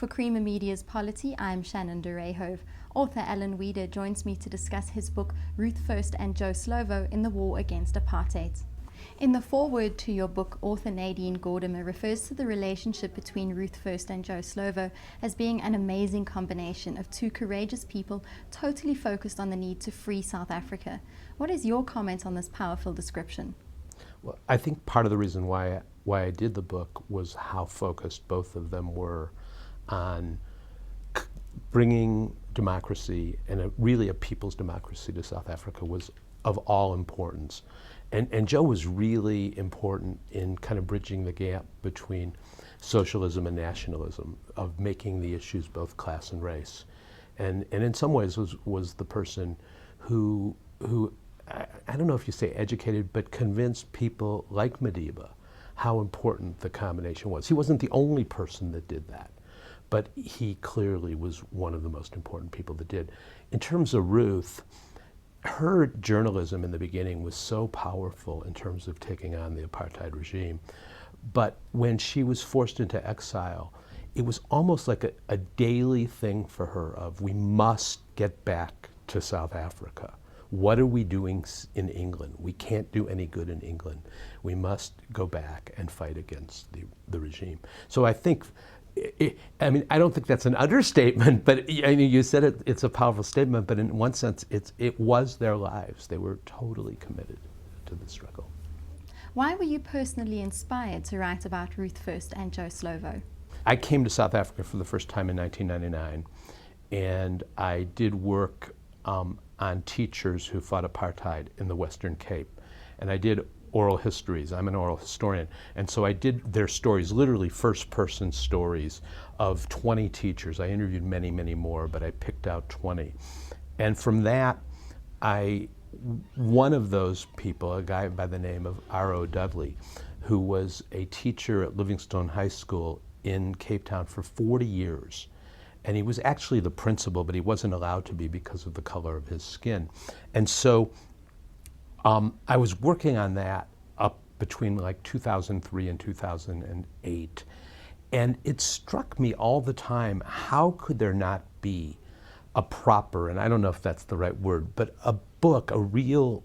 For Creamer Media's Polity, I'm Shannon de Rehove. Author Alan Weeder joins me to discuss his book Ruth First and Joe Slovo in the War Against Apartheid. In the foreword to your book, author Nadine Gordimer refers to the relationship between Ruth First and Joe Slovo as being an amazing combination of two courageous people totally focused on the need to free South Africa. What is your comment on this powerful description? Well, I think part of the reason why I did the book was how focused both of them were on bringing democracy, and really a people's democracy, to South Africa was of all importance. And Joe was really important in kind of bridging the gap between socialism and nationalism, of making the issues both class and race. And in some ways was the person who I don't know if you say educated, but convinced people like Madiba how important the combination was. He wasn't the only person that did that, but he clearly was one of the most important people that did. In terms of Ruth, her journalism in the beginning was so powerful in terms of taking on the apartheid regime, but when she was forced into exile, it was almost like a daily thing for her of, we must get back to South Africa. What are we doing in England? We can't do any good in England. We must go back and fight against the regime. So I think, I don't think that's an understatement, but you said it's a powerful statement, but in one sense, it was their lives. They were totally committed to the struggle. Why were you personally inspired to write about Ruth First and Joe Slovo? I came to South Africa for the first time in 1999, and I did work on teachers who fought apartheid in the Western Cape. And I did oral histories. I'm an oral historian. And so I did their stories, literally first-person stories of 20 teachers. I interviewed many, many more, but I picked out 20. And from that, one of those people, a guy by the name of R.O. Dudley, who was a teacher at Livingstone High School in Cape Town for 40 years, and he was actually the principal, but he wasn't allowed to be because of the color of his skin. And so I was working on that up between like 2003 and 2008. And it struck me all the time, how could there not be a proper, and I don't know if that's the right word, but a book, a real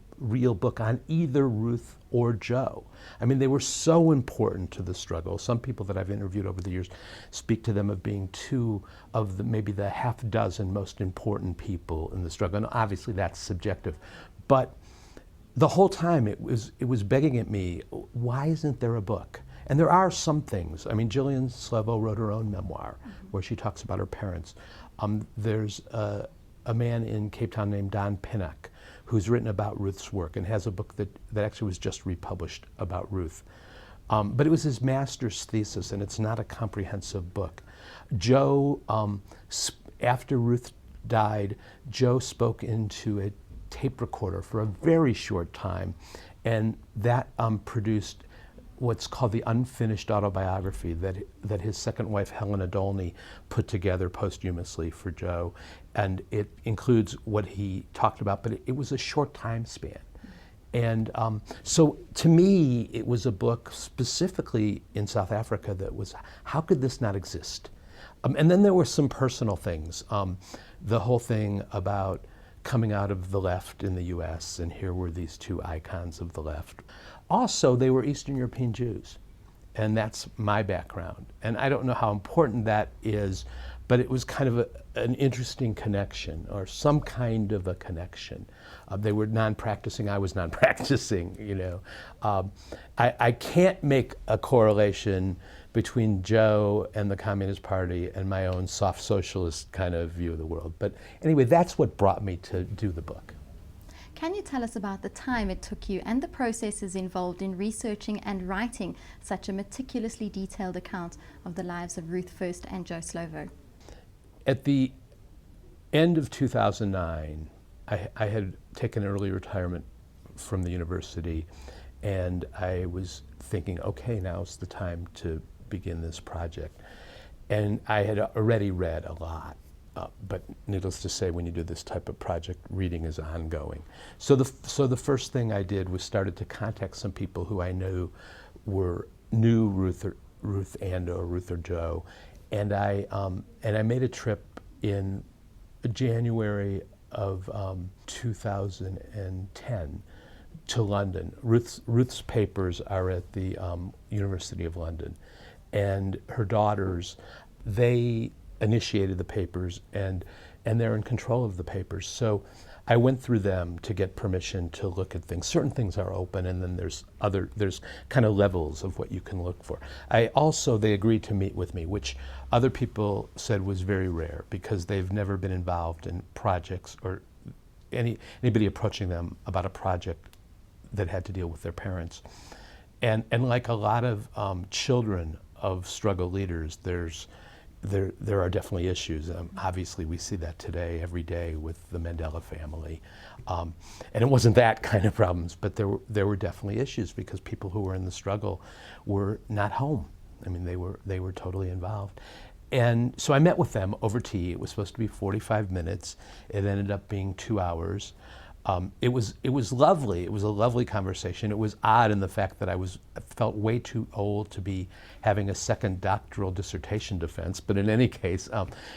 book on either Ruth or Joe. I mean, they were so important to the struggle. Some people that I've interviewed over the years speak to them of being two of maybe the half dozen most important people in the struggle. And obviously that's subjective. But the whole time it was begging at me, why isn't there a book? And there are some things. I mean, Gillian Slovo wrote her own memoir where she talks about her parents. There's a man in Cape Town named Don Pinnock who's written about Ruth's work and has a book that actually was just republished about Ruth. But it was his master's thesis, and it's not a comprehensive book. Joe, after Ruth died, Joe spoke into a tape recorder for a very short time, and that produced what's called the unfinished autobiography that his second wife, Helena Dolney, put together posthumously for Joe. And it includes what he talked about, but it was a short time span. And so to me, it was a book specifically in South Africa that was, how could this not exist? And then there were some personal things. The whole thing about coming out of the left in the US, and here were these two icons of the left. Also, they were Eastern European Jews, and that's my background. And I don't know how important that is, but it was kind of an interesting connection, or some kind of a connection. They were non-practicing, I was non-practicing, you know. I can't make a correlation between Joe and the Communist Party and my own soft socialist kind of view of the world. But anyway, that's what brought me to do the book. Can you tell us about the time it took you and the processes involved in researching and writing such a meticulously detailed account of the lives of Ruth First and Joe Slovo? At the end of 2009, I had taken early retirement from the university, and I was thinking, okay, now's the time to begin this project. And I had already read a lot. But needless to say, when you do this type of project, reading is ongoing. So the first thing I did was started to contact some people who I knew knew Ruth or Joe, And I made a trip in January of 2010 to London. Ruth's papers are at the University of London, and her daughters, they initiated the papers, and they're in control of the papers. So I went through them to get permission to look at things. Certain things are open, and then there's kind of levels of what you can look for. They agreed to meet with me, which other people said was very rare because they've never been involved in projects or anybody approaching them about a project that had to deal with their parents. And like a lot of children of struggle leaders, there are definitely issues. Obviously, we see that today, every day, with the Mandela family. And it wasn't that kind of problems, but there were definitely issues because people who were in the struggle were not home. I mean, they were totally involved. And so I met with them over tea. It was supposed to be 45 minutes. It ended up being 2 hours. It was lovely. It was a lovely conversation. It was odd in the fact that I felt way too old to be having a second doctoral dissertation defense. But in any case,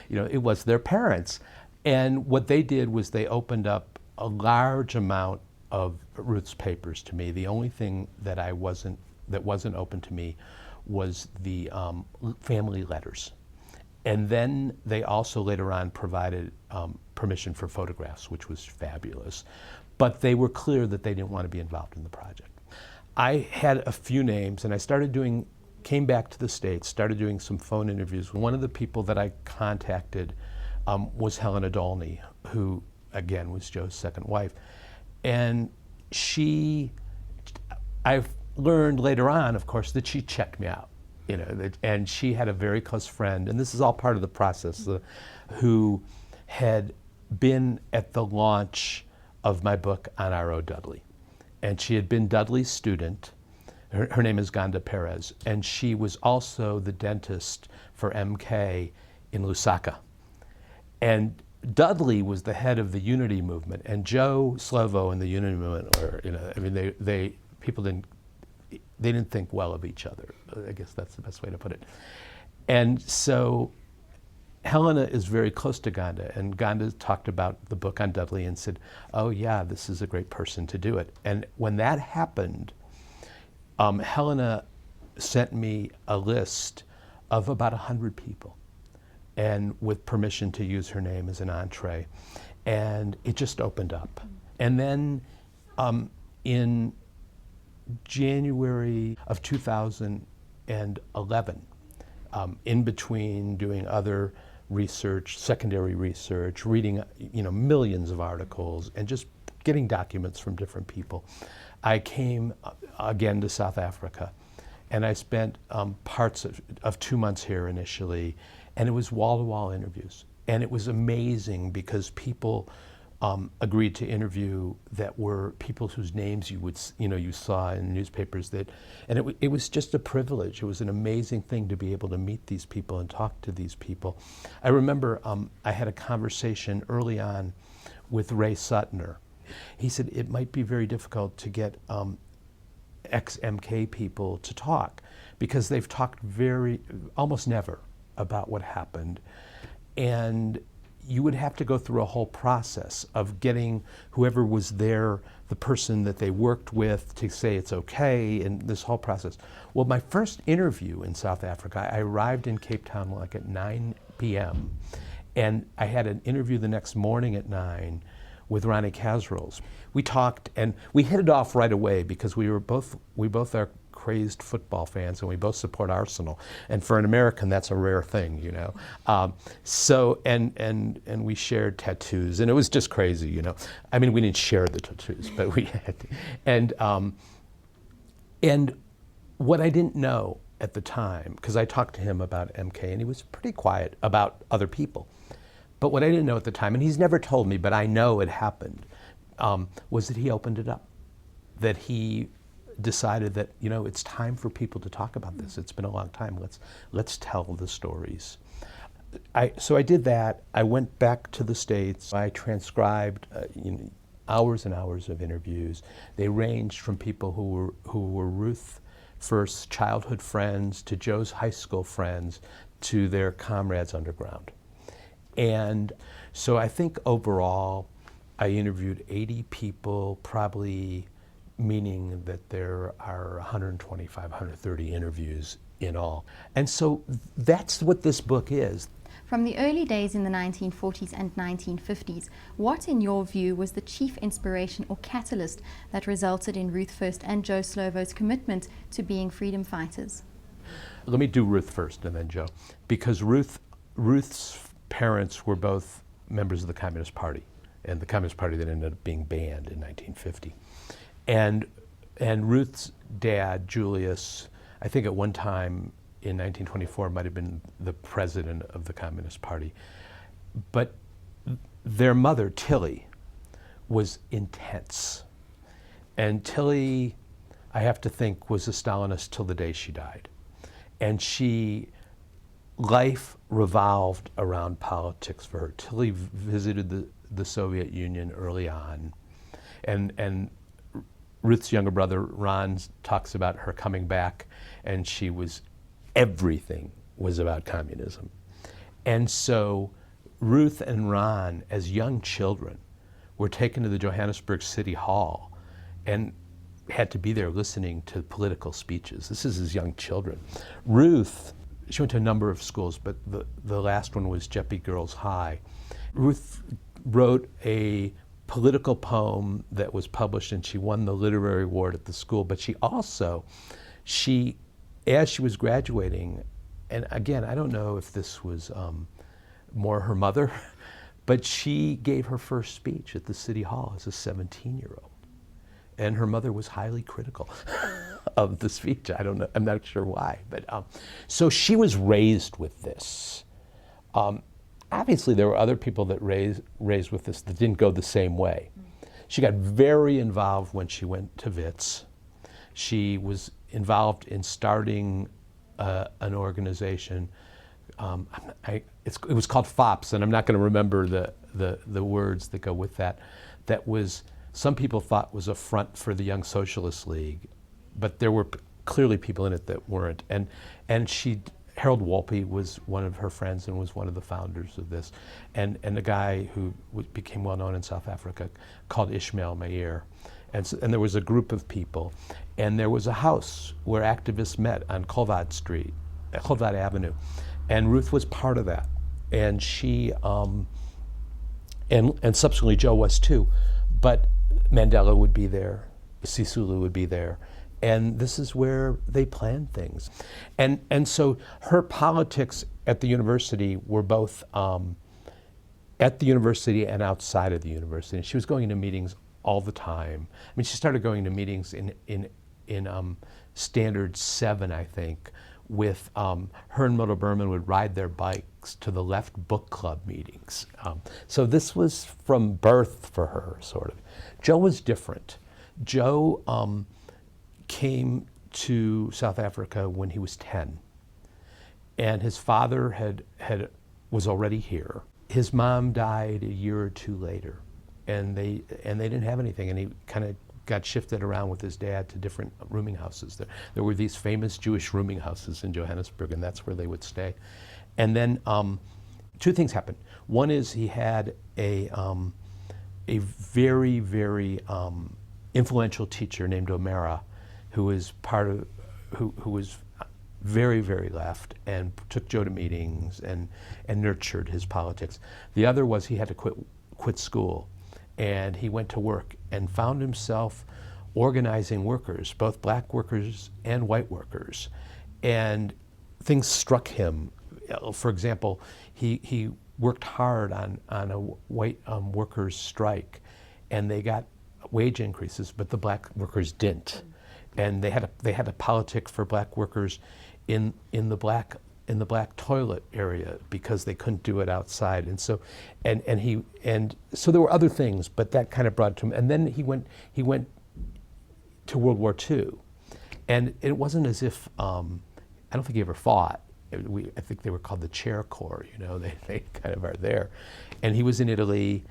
it was their parents. And what they did was they opened up a large amount of Ruth's papers to me. The only thing that wasn't open to me was the family letters. And then they also later on provided permission for photographs, which was fabulous. But they were clear that they didn't want to be involved in the project. I had a few names, and I came back to the States, started doing some phone interviews. One of the people that I contacted was Helena Dolney, who, again, was Joe's second wife. And I've learned later on, of course, that she checked me out. And she had a very close friend, and this is all part of the process, who had been at the launch of my book on R.O. Dudley. And she had been Dudley's student. Her name is Ganda Perez, and she was also the dentist for MK in Lusaka. And Dudley was the head of the Unity movement, and Joe Slovo and the Unity movement were, people didn't think well of each other. I guess that's the best way to put it. And so Helena is very close to Ganda, and Ganda talked about the book on Dudley and said, oh yeah, this is a great person to do it. And when that happened, Helena sent me a list of about 100 people, and with permission to use her name as an entree. And it just opened up. And then in January of 2011, in between doing other research, secondary research, reading millions of articles, and just getting documents from different people, I came again to South Africa, and I spent parts of 2 months here initially, and it was wall-to-wall interviews. And it was amazing because people agreed to interview that were people whose names you saw in newspapers, and it was just a privilege. It was an amazing thing to be able to meet these people and talk to these people. I remember I had a conversation early on with Ray Suttner. He said it might be very difficult to get ex-MK people to talk because they've talked almost never about what happened. And you would have to go through a whole process of getting whoever was there, the person that they worked with, to say it's okay, and this whole process. Well, my first interview in South Africa, I arrived in Cape Town like at 9 p.m. And I had an interview the next morning at 9 with Ronnie Casrolls. We talked, and we hit it off right away because we both are crazed football fans, and we both support Arsenal. And for an American, that's a rare thing, So we shared tattoos, and it was just crazy, I mean, we didn't share the tattoos, but we had. And what I didn't know at the time, because I talked to him about MK, and he was pretty quiet about other people. But what I didn't know at the time, and he's never told me, but I know it happened, was that he opened it up, that he decided that it's time for people to talk about this. It's been a long time. Let's tell the stories. So I did that. I went back to the States. I transcribed hours and hours of interviews. They ranged from people who were Ruth first childhood friends to Joe's high school friends to their comrades underground. And so I think overall I interviewed 80 people, probably meaning that there are 125, 130 interviews in all. And so that's what this book is. From the early days in the 1940s and 1950s, what in your view was the chief inspiration or catalyst that resulted in Ruth first and Joe Slovo's commitment to being freedom fighters? Let me do Ruth first and then Joe, because Ruth's parents were both members of the Communist Party, and the Communist Party that ended up being banned in 1950. And Ruth's dad, Julius, I think at one time in 1924 might have been the president of the Communist Party. But their mother, Tilly, was intense. And Tilly, I have to think, was a Stalinist till the day she died. And life revolved around politics for her. Tilly visited the Soviet Union early on. And Ruth's younger brother, Ron, talks about her coming back, and everything was about communism. And so Ruth and Ron, as young children, were taken to the Johannesburg City Hall and had to be there listening to political speeches. This is as young children. Ruth, she went to a number of schools, but the last one was Jeppe Girls High. Ruth wrote a political poem that was published, and she won the literary award at the school. But she also, as she was graduating, and again, I don't know if this was more her mother, but she gave her first speech at the City Hall as a 17-year-old. And her mother was highly critical of the speech. I don't know, I'm not sure why. But so she was raised with this. Obviously, there were other people that raised with this that didn't go the same way. She got very involved when she went to Wits. She was involved in starting an organization. It was called FOPS, and I'm not going to remember the words that go with that. That was, some people thought was a front for the Young Socialist League, but there were clearly people in it that weren't. And Harold Wolpe was one of her friends and was one of the founders of this. And a guy who became well known in South Africa called Ishmael Meir. And there was a group of people, and there was a house where activists met on Colvard Avenue. And Ruth was part of that. And she, and subsequently Joe was too. But Mandela would be there, Sisulu would be there. And this is where they planned things. And so her politics at the university were both at the university and outside of the university. And she was going to meetings all the time. I mean, she started going to meetings in Standard 7, I think, with her and Myrtle Berman would ride their bikes to the Left Book Club meetings. So this was from birth for her, sort of. Joe was different. Joe came to South Africa when he was 10, and his father was already here. His mom died a year or two later, and they didn't have anything, and he kind of got shifted around with his dad to different rooming houses. There were these famous Jewish rooming houses in Johannesburg, and that's where they would stay. And then two things happened. One is he had a very, very influential teacher named O'Mara, who was who was very, very left and took Joe to meetings and nurtured his politics. The other was he had to quit school, and he went to work and found himself organizing workers, both black workers and white workers. And things struck him. For example, he worked hard on a white workers' strike, and they got wage increases, but the black workers didn't. And they had a politic for black workers in the black toilet area because they couldn't do it outside. And so so there were other things, but that kind of brought it to him. And then he went to World War II, and it wasn't as if I don't think he ever fought. I think they were called the Chair Corps. You know, they kind of are there. And he was in Italy.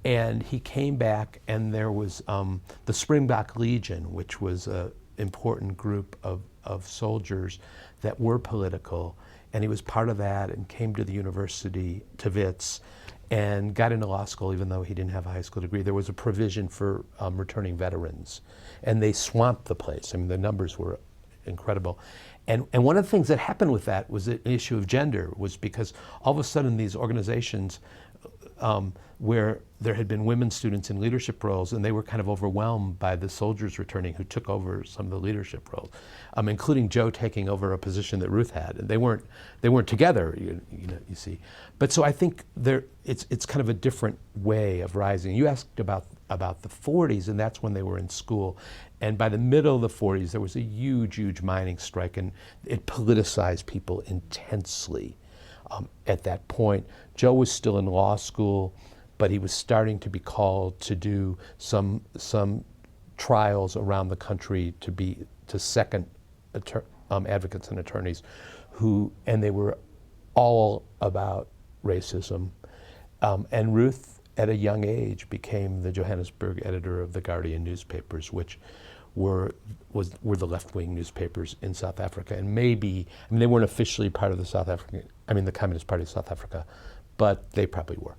And he came back, and there was the Springbok Legion, which was an important group of soldiers that were political. and he was part of that and came to the university, to Wits, and got into law school even though he didn't have a high school degree. There was a provision for returning veterans, and they swamped the place. I mean, the numbers were incredible. And one of the things that happened with that was an issue of gender, was because all of a sudden these organizations where there had been women students in leadership roles, and they were kind of overwhelmed by the soldiers returning who took over some of the leadership roles, including Joe taking over a position that Ruth had. And they weren't together, you see. But so I think it's kind of a different way of rising. You asked about the 40s, and that's when they were in school. And by the middle of the 40s, there was a huge mining strike, and it politicized people intensely. At that point, Joe was still in law school, but he was starting to be called to do some trials around the country to second advocates and attorneys and they were all about racism. And Ruth, at a young age, became the Johannesburg editor of the Guardian newspapers, which were the left-wing newspapers in South Africa. And maybe, I mean, they weren't officially part of the Communist Party of South Africa, but they probably were.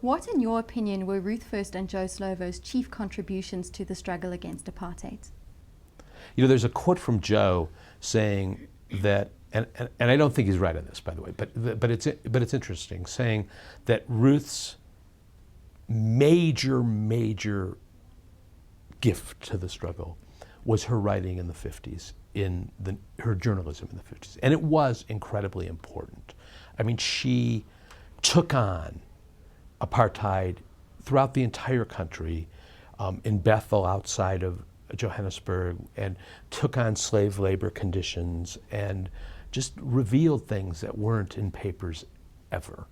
What, in your opinion, were Ruth First and Joe Slovo's chief contributions to the struggle against apartheid? There's a quote from Joe saying that, and I don't think he's right on this, by the way, but it's interesting, saying that Ruth's major gift to the struggle was her writing in the 50s, her journalism in the 50s. And it was incredibly important. I mean, she took on apartheid throughout the entire country, in Bethel outside of Johannesburg, and took on slave labor conditions and just revealed things that weren't in papers ever.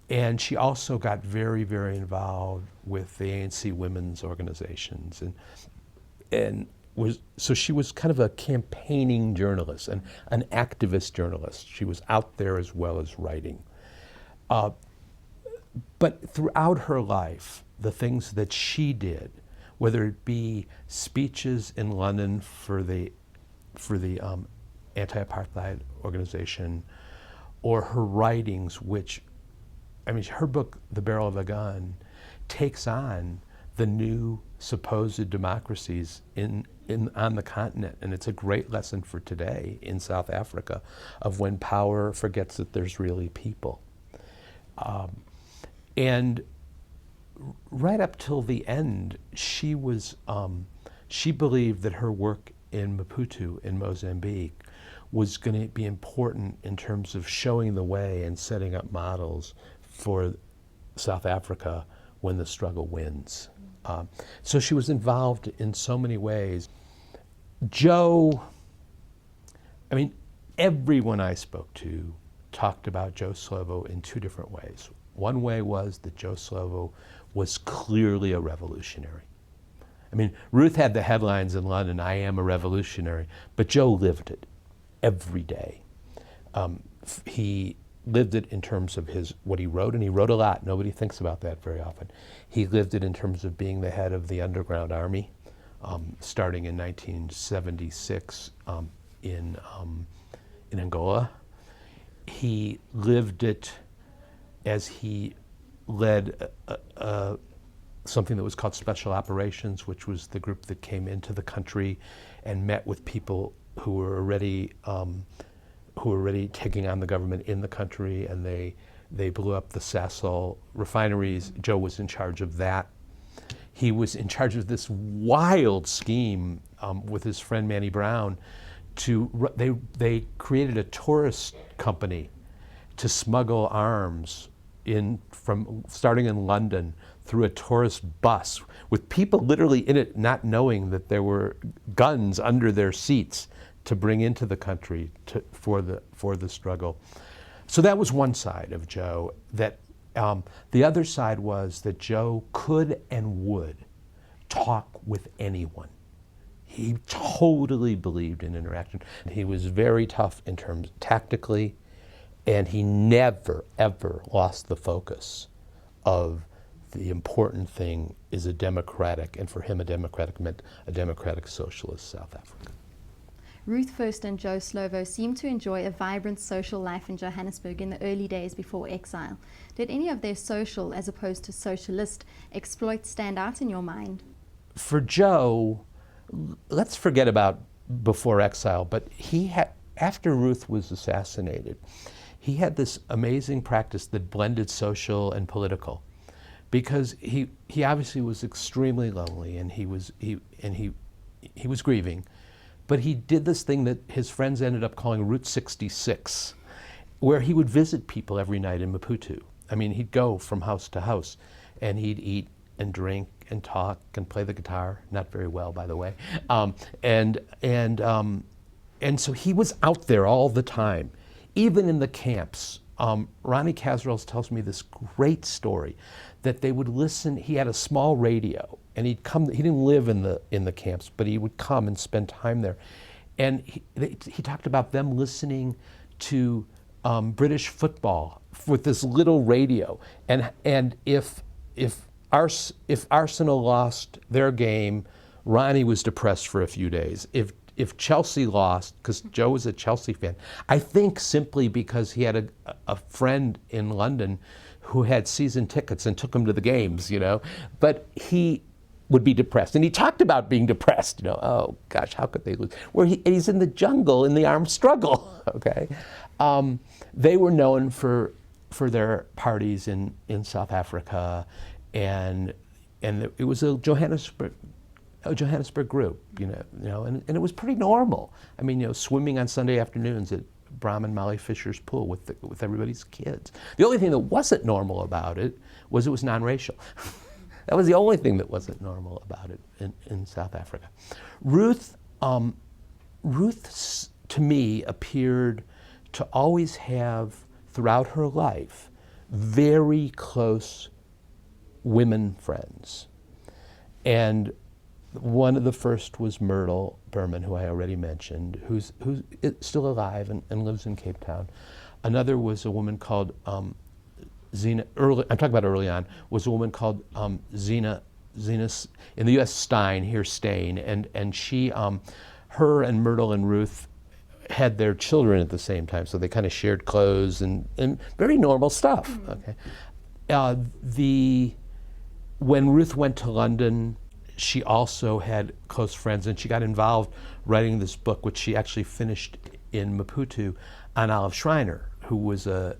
And she also got very involved with the ANC women's organizations, so she was kind of a campaigning journalist and an activist journalist. She was out there as well as writing. But throughout her life, the things that she did, whether it be speeches in London for the anti-apartheid organization, or her writings, which, I mean, her book, The Barrel of a Gun, takes on the new supposed democracies on the continent. And it's a great lesson for today in South Africa of when power forgets that there's really people. And right up till the end, she believed that her work in Maputo in Mozambique was going to be important in terms of showing the way and setting up models for South Africa when the struggle wins. So she was involved in so many ways. Joe, I mean, everyone I spoke to talked about Joe Slovo in two different ways. One way was that Joe Slovo was clearly a revolutionary. I mean, Ruth had the headlines in London, "I am a revolutionary," but Joe lived it every day. He lived it in terms of what he wrote, and he wrote a lot. Nobody thinks about that very often. He lived it in terms of being the head of the underground army, starting in 1976 in Angola. He lived it as he led something that was called Special Operations, which was the group that came into the country and met with people who were already taking on the government in the country, and they blew up the Sasol refineries. Joe was in charge of that. He was in charge of this wild scheme with his friend Manny Brown. They created a tourist company to smuggle arms starting in London through a tourist bus with people literally in it not knowing that there were guns under their seats to bring into the country for the struggle. So that was one side of Joe. The other side was that Joe could and would talk with anyone. He totally believed in interaction. He was very tough in terms tactically, and he never, ever lost the focus of the important thing is a democratic, and for him a democratic meant a democratic socialist South Africa. Ruth First and Joe Slovo seemed to enjoy a vibrant social life in Johannesburg in the early days before exile. Did any of their social, as opposed to socialist, exploits stand out in your mind? For Joe, let's forget about before exile, but he had, after Ruth was assassinated, he had this amazing practice that blended social and political, because he obviously was extremely lonely, and he was grieving, but he did this thing that his friends ended up calling Route 66, where he would visit people every night in Maputo. I mean, he'd go from house to house, and he'd eat and drink and talk and play the guitar, not very well, by the way, and so he was out there all the time, even in the camps. Ronnie Casrels tells me this great story that they would listen. He had a small radio, and he'd come. He didn't live in the camps, but he would come and spend time there. And he talked about them listening to British football with this little radio, and if Arsenal lost their game, Ronnie was depressed for a few days. If Chelsea lost, because Joe was a Chelsea fan, I think simply because he had a friend in London who had season tickets and took him to the games, you know, but he would be depressed. And he talked about being depressed, you know, oh gosh, how could they lose? He's in the jungle in the armed struggle, okay? They were known for their parties in South Africa, and it was a Johannesburg group, you know, and it was pretty normal. I mean, you know, swimming on Sunday afternoons at Bram and Molly Fisher's pool with everybody's kids. The only thing that wasn't normal about it was non-racial. That was the only thing that wasn't normal about it in South Africa. Ruth, to me, appeared to always have, throughout her life, very close women friends. And one of the first was Myrtle Berman, who I already mentioned, who's still alive and lives in Cape Town. Another was a woman called Zena, I'm talking about early on, was a woman called Zena, in the US Stein, here Stain, and she, her and Myrtle and Ruth had their children at the same time, so they kind of shared clothes and very normal stuff, okay? When Ruth went to London, she also had close friends, and she got involved writing this book, which she actually finished in Maputo, on Olive Schreiner, who was a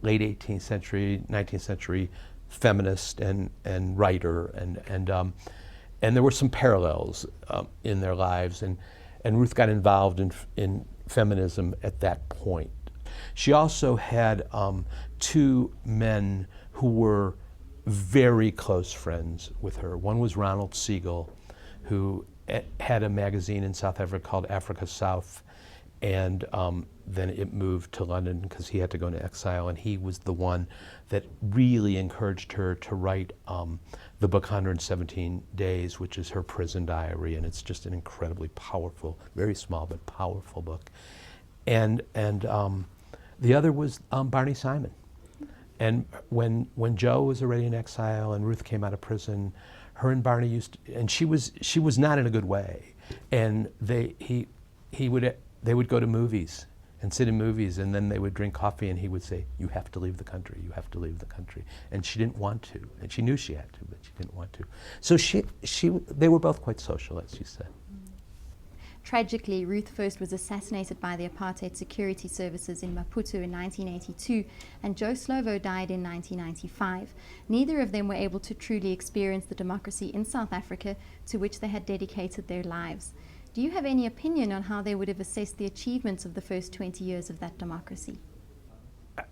late 18th century, 19th century feminist and writer, and there were some parallels in their lives, and Ruth got involved in feminism at that point. She also had two men who were very close friends with her. One was Ronald Siegel, who had a magazine in South Africa called Africa South, and then it moved to London because he had to go into exile, and he was the one that really encouraged her to write the book 117 Days, which is her prison diary, and it's just an incredibly powerful, very small but powerful book. And the other was Barney Simon. And when Joe was already in exile and Ruth came out of prison, her and Barney and she was not in a good way, and they would go to movies and sit in movies, and then they would drink coffee, and he would say, "You have to leave the country. You have to leave the country." And she didn't want to, and she knew she had to, but she didn't want to. So they were both quite social, as you said. Tragically, Ruth First was assassinated by the Apartheid security services in Maputo in 1982, and Joe Slovo died in 1995. Neither of them were able to truly experience the democracy in South Africa to which they had dedicated their lives. Do you have any opinion on how they would have assessed the achievements of the first 20 years of that democracy?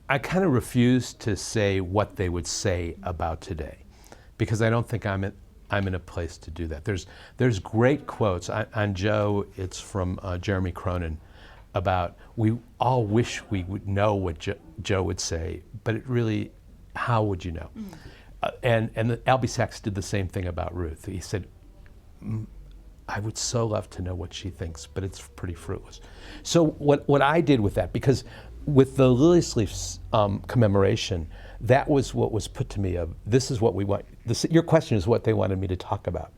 I kind of refuse to say what they would say about today, because I don't think I'm in a place to do that. There's great quotes on Joe. It's from Jeremy Cronin about, we all wish we would know what Joe would say, but it really, how would you know? And Albie Sachs did the same thing about Ruth. He said, I would so love to know what she thinks, but it's pretty fruitless. So what I did with that, because with the Lily Sleeves commemoration, that was what was put to me of, this is what we want, your question is what they wanted me to talk about.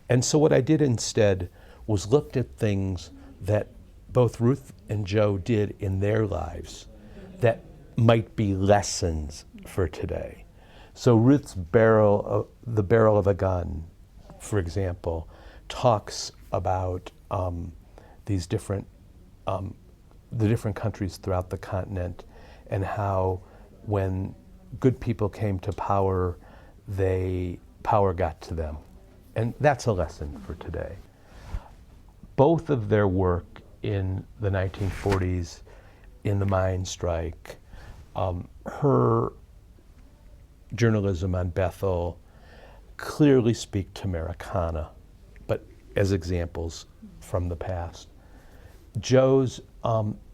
And so what I did instead was looked at things that both Ruth and Joe did in their lives that might be lessons for today. So Ruth's the barrel of a gun, for example, talks about these different, the different countries throughout the continent, and how when good people came to power, power got to them. And that's a lesson for today. Both of their work in the 1940s, in the mine strike, her journalism on Bethel clearly speak to Americana, but as examples from the past. Joe's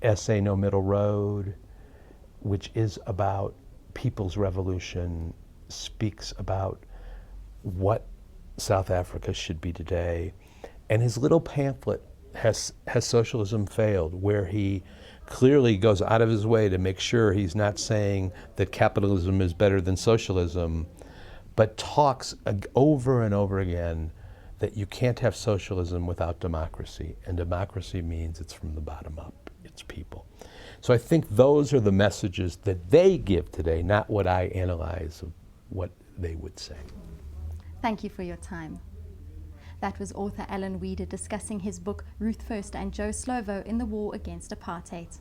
essay, No Middle Road, which is about people's revolution, speaks about what South Africa should be today. And his little pamphlet, Has Socialism Failed?, where he clearly goes out of his way to make sure he's not saying that capitalism is better than socialism, but talks over and over again that you can't have socialism without democracy, and democracy means it's from the bottom up, it's people. So I think those are the messages that they give today, not what I analyze of what they would say. Thank you for your time. That was author Alan Weeder discussing his book, Ruth First and Joe Slovo in the War Against Apartheid.